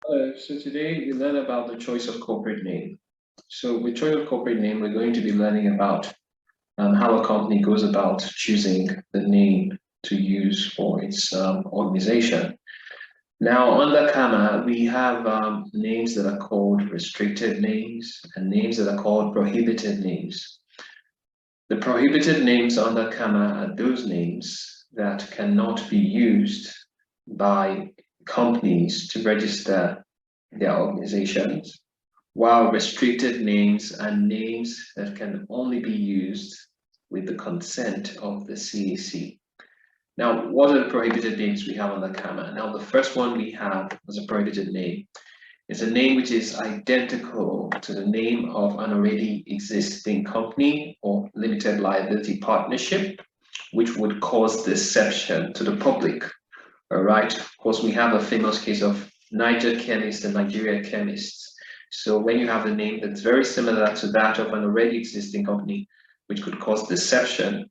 So today we learn about the choice of corporate name. So with choice of corporate name, we're going to be learning about how a company goes about choosing the name to use for its organization. Now, under CAMA, we have names that are called restricted names and names that are called prohibited names. The prohibited names under CAMA are those names that cannot be used by companies to register their organizations, while restricted names are names that can only be used with the consent of the CAC. Now, what are the prohibited names we have under CAMA? Now, the first one we have as a prohibited name is a name which is identical to the name of an already existing company or limited liability partnership, which would cause deception to the public. All right. Of course, we have a famous case of Niger Chemist and Nigeria Chemists. So when you have a name that's very similar to that of an already existing company, which could cause deception,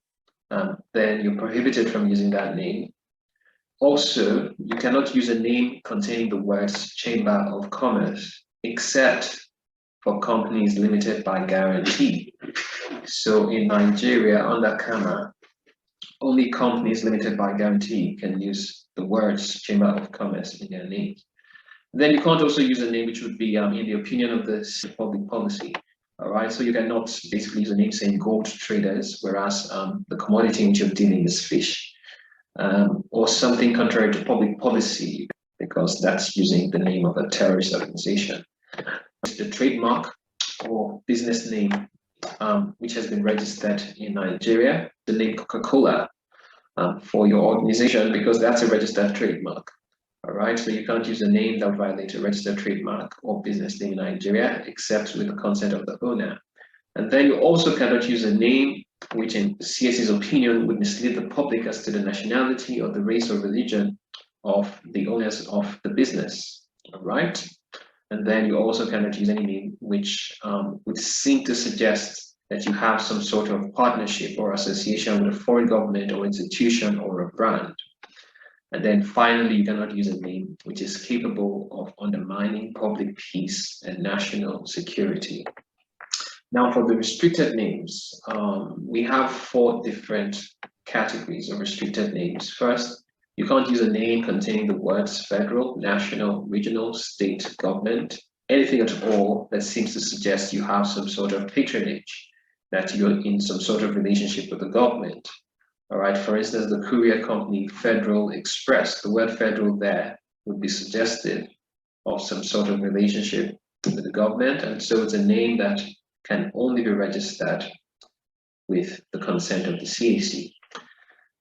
then you're prohibited from using that name. Also, you cannot use a name containing the words Chamber of Commerce, except for companies limited by guarantee. So in Nigeria, under CAMA, only companies limited by guarantee can use the words Chamber of Commerce in their names. Then you can't also use a name which would be in the opinion of the public policy. All right, so you cannot basically use a name saying gold traders, whereas the commodity in which you're dealing is fish, or something contrary to public policy, because that's using the name of a terrorist organization. The trademark or business name which has been registered in Nigeria, the name Coca-Cola for your organization, because that's a registered trademark. All right, so you can't use a name that violates a registered trademark or business name in Nigeria, except with the consent of the owner. And then you also cannot use a name which, in CS's opinion, would mislead the public as to the nationality or the race or religion of the owners of the business. All right. And then you also cannot use any name which would seem to suggest that you have some sort of partnership or association with a foreign government or institution or a brand. And then finally, you cannot use a name which is capable of undermining public peace and national security. Now, for the restricted names, we have 4 different categories of restricted names. First, you can't use a name containing the words federal, national, regional, state, government, anything at all that seems to suggest you have some sort of patronage, that you're in some sort of relationship with the government. All right, for instance, the courier company Federal Express, the word federal there would be suggestive of some sort of relationship with the government. And so it's a name that can only be registered with the consent of the CAC.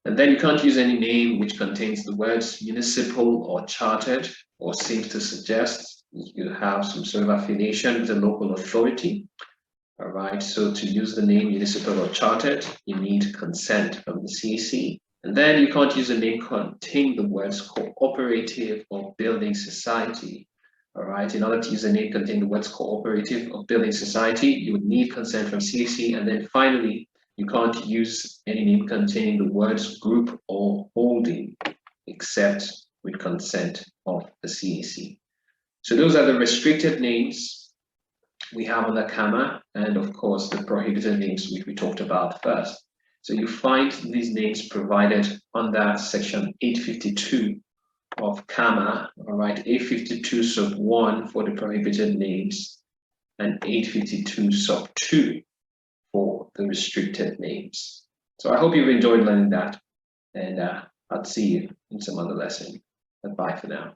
And then you can't use any name which contains the words municipal or chartered or seems to suggest you have some sort of affiliation with a local authority. All right, so to use the name municipal or chartered, you need consent from the CAC. And then you can't use a name containing the words cooperative or building society. All right, in order to use a name containing the words cooperative or building society, you would need consent from CAC. And then finally, you can't use any name containing the words group or holding, except with consent of the CAC. So those are the restricted names we have under CAMA, and of course the prohibited names which we talked about first. So you find these names provided under section 852 of CAMA, all right, 852 sub 1 for the prohibited names and 852 sub 2 for the restricted names. So I hope you've enjoyed learning that, and I'll see you in some other lesson. Bye for now.